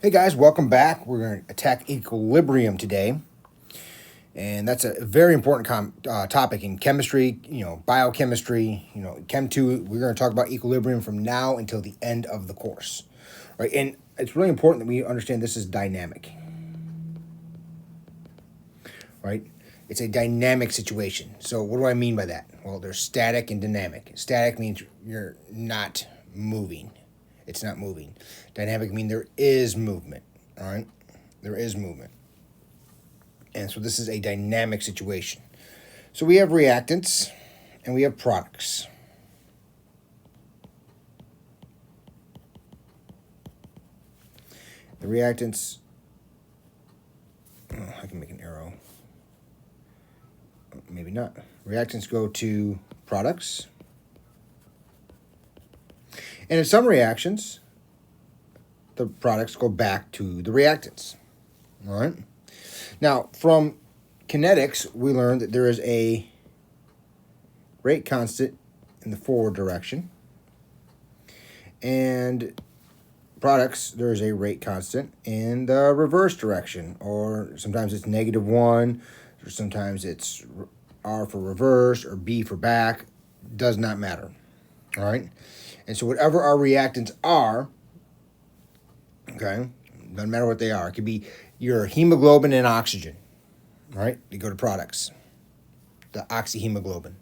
Hey guys, welcome back. We're going to attack equilibrium today. And that's a very important topic in chemistry, biochemistry, Chem 2. We're going to talk about equilibrium from now until the end of the course. Right? And it's really important that we understand this is dynamic. Right? It's a dynamic situation. So what do I mean by that? Well, there's static and dynamic. Static means you're not moving. It's not moving. Dynamic means there is movement. All right? There is movement. And so this is a dynamic situation. So we have reactants and we have products. The reactants, I can make an arrow. Maybe not. Reactants go to products. And in some reactions, the products go back to the reactants. All right? Now, from kinetics, we learned that there is a rate constant in the forward direction. And products, there is a rate constant in the reverse direction. Or sometimes it's -1, or sometimes it's R for reverse, or B for back. Does not matter. All right? And so whatever our reactants are, okay, doesn't matter what they are. It could be your hemoglobin and oxygen, right? You go to products, the oxyhemoglobin.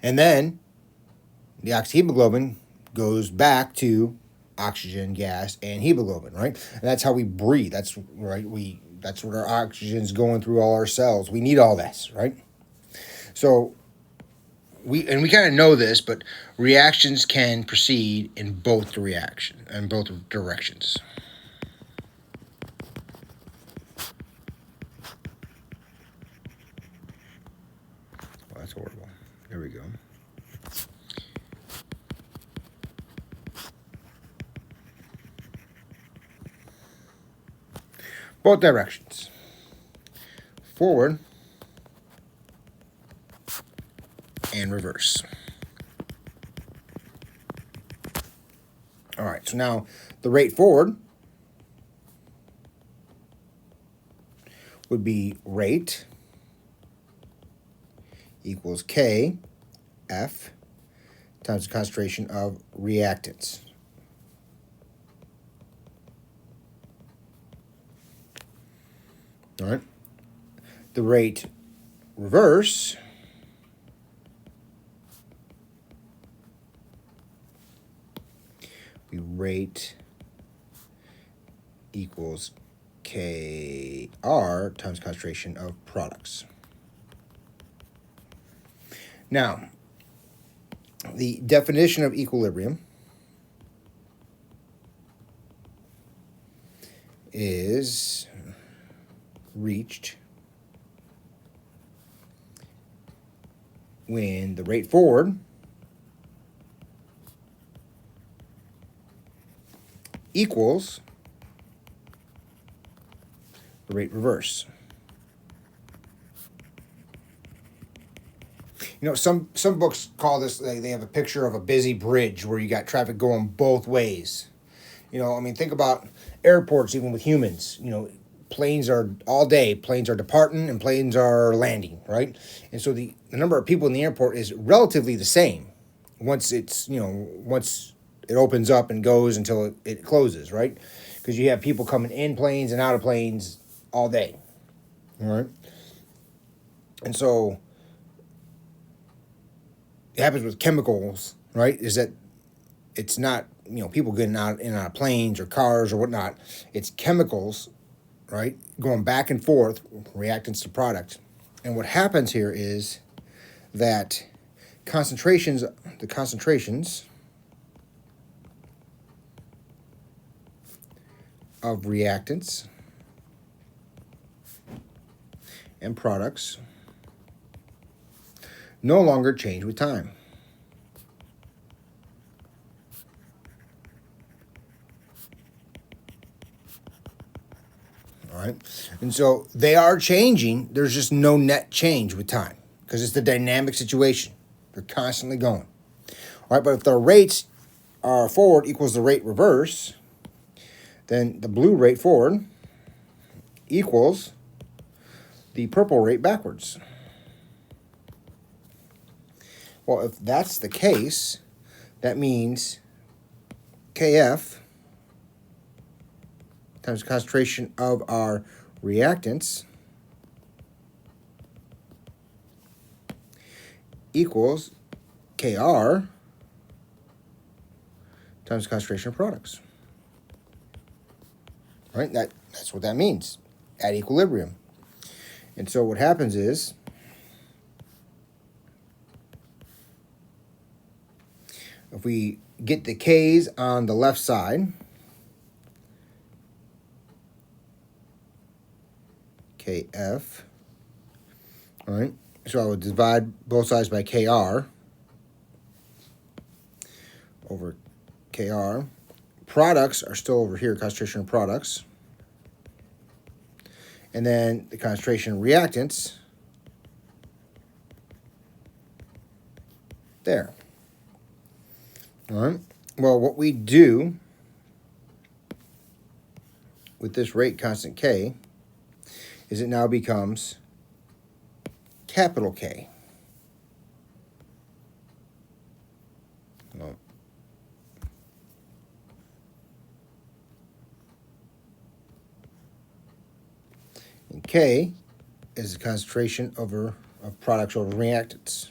And then the oxyhemoglobin goes back to oxygen, gas, and hemoglobin, right? And that's how we breathe. That's right. That's what our oxygen's going through all our cells. We need all this, right? So we kind of know this, but reactions can proceed in both directions. Well, that's horrible. There we go. Both directions. Forward and reverse. All right, so now the rate forward would be rate equals K F times the concentration of reactants. All right. The rate reverse rate equals KR times concentration of products. Now, the definition of equilibrium is reached when the rate forward equals the rate reverse. Some books call this, they have a picture of a busy bridge where you got traffic going both ways. Think about airports, even with humans. Planes are all day, planes are departing and planes are landing, right? And so the number of people in the airport is relatively the same once it opens up and goes until it closes, right? Because you have people coming in planes and out of planes all day, all right? And so it happens with chemicals, right? Is that it's not, people getting out in and out of planes or cars or whatnot. It's chemicals, right? Going back and forth, reactants to products. And what happens here is that the concentrations of reactants and products no longer change with time. All right? And so they are changing. There's just no net change with time because it's the dynamic situation. They're constantly going. All right, but if the rates are forward equals the rate reverse, then the blue rate forward equals the purple rate backwards. Well, if that's the case, that means Kf times the concentration of our reactants equals Kr times the concentration of products. Right? That's what that means at equilibrium. And so what happens is if we get the K's on the left side, Kf, all right, so I would divide both sides by Kr over Kr. Products are still over here, concentration of products. And then the concentration of reactants there. All right. Well, what we do with this rate constant K is it now becomes capital K. Well, and K is the concentration of products over reactants.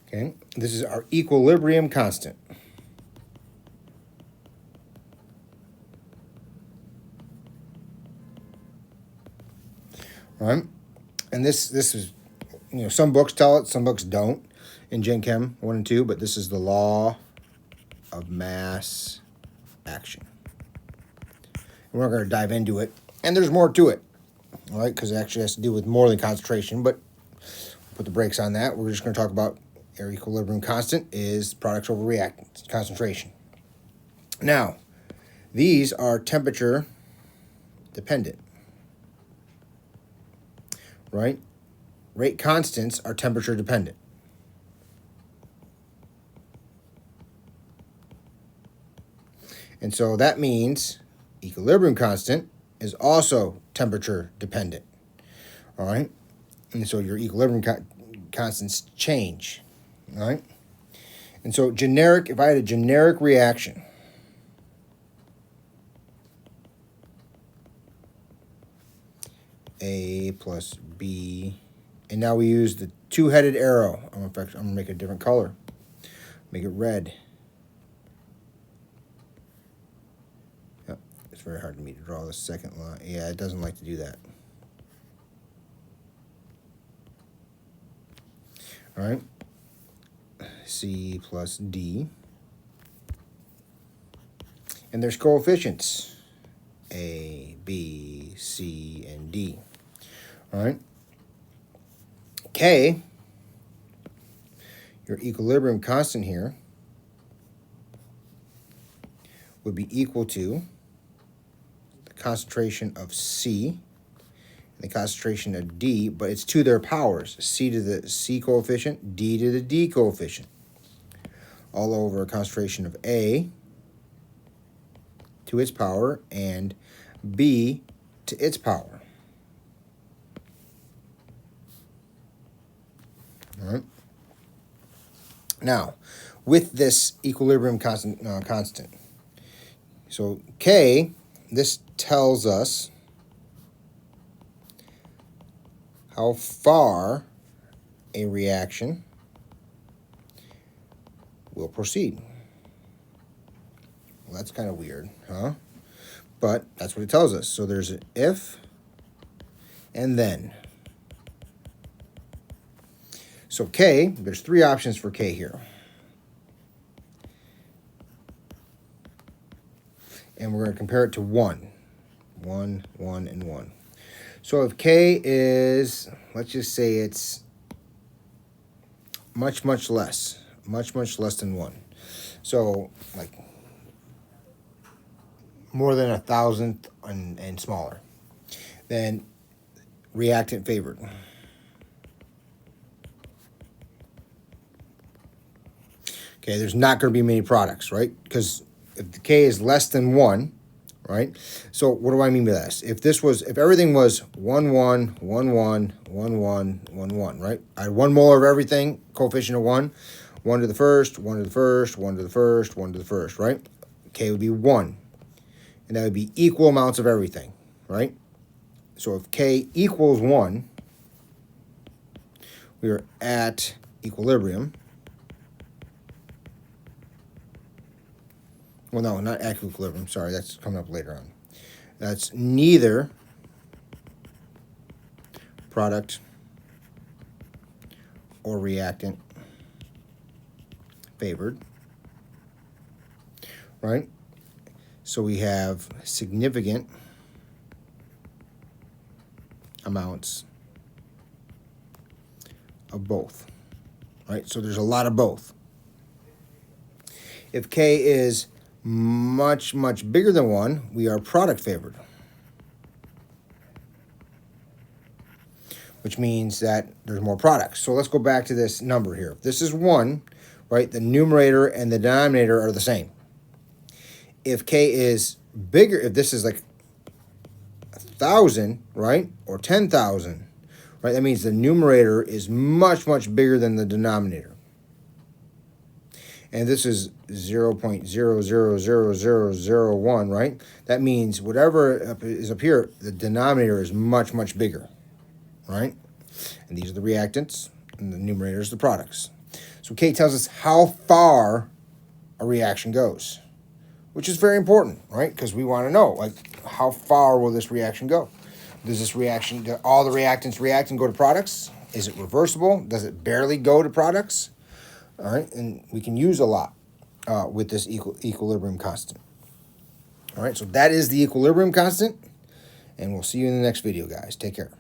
Okay, this is our equilibrium constant. All right, and this is, some books tell it, some books don't in Gen Chem 1 and 2, but this is the law of mass action. And we're going to dive into it, and there's more to it, all right, because it actually has to do with more than concentration, but put the brakes on that. We're just going to talk about our equilibrium constant is products over reactants concentration. Now, these are temperature dependent, right? Rate constants are temperature dependent. And so that means equilibrium constant is also temperature dependent, all right? And so your equilibrium constants change, all right? And so if I had a generic reaction, A plus B, and now we use the two-headed arrow. I'm going to make a different color. Make it red. Yep, it's very hard for me to draw the second line. Yeah, it doesn't like to do that. All right, C plus D. And there's coefficients, A, B, C, and D. All right. K, your equilibrium constant here, would be equal to the concentration of C and the concentration of D, but it's to their powers, C to the C coefficient, D to the D coefficient, all over a concentration of A to its power and B to its power. All right. Now, with this equilibrium constant, so K, this tells us how far a reaction will proceed. Well, that's kind of weird, huh? But that's what it tells us. So there's an if and then. So K, there's three options for K here. And we're going to compare it to 1. 1, 1, and 1. So if K is, let's just say it's much, much less. Much, much less than 1. So, like, more than 1,000th and smaller. Then reactant favored. Okay, there's not going to be many products, right? Because if the K is less than 1, right? So what do I mean by this? If everything was 1, 1, 1, 1, 1, 1, 1, 1, right? I had 1 molar of everything, coefficient of 1, 1 to the first, 1 to the first, 1 to the first, 1 to the first, right? K would be 1. And that would be equal amounts of everything, right? So if K equals 1, we are at equilibrium. Well, no, not at equilibrium. Sorry, that's coming up later on. That's neither product or reactant favored, right? So we have significant amounts of both, right? So there's a lot of both. If K is much, much bigger than 1, we are product favored, which means that there's more products. So let's go back to this number here. If this is 1, right, the numerator and the denominator are the same. If K is bigger, if this is like 1,000, right, or 10,000, right, that means the numerator is much, much bigger than the denominator. And this is 0.000001, right? That means whatever is up here, the denominator is much, much bigger, right? And these are the reactants, and the numerator is the products. So K tells us how far a reaction goes, which is very important, right? Because we want to know, like, how far will this reaction go? Does this reaction, do all the reactants react and go to products? Is it reversible? Does it barely go to products? All right, and we can use a lot with this equilibrium constant. All right, so that is the equilibrium constant, and we'll see you in the next video, guys. Take care.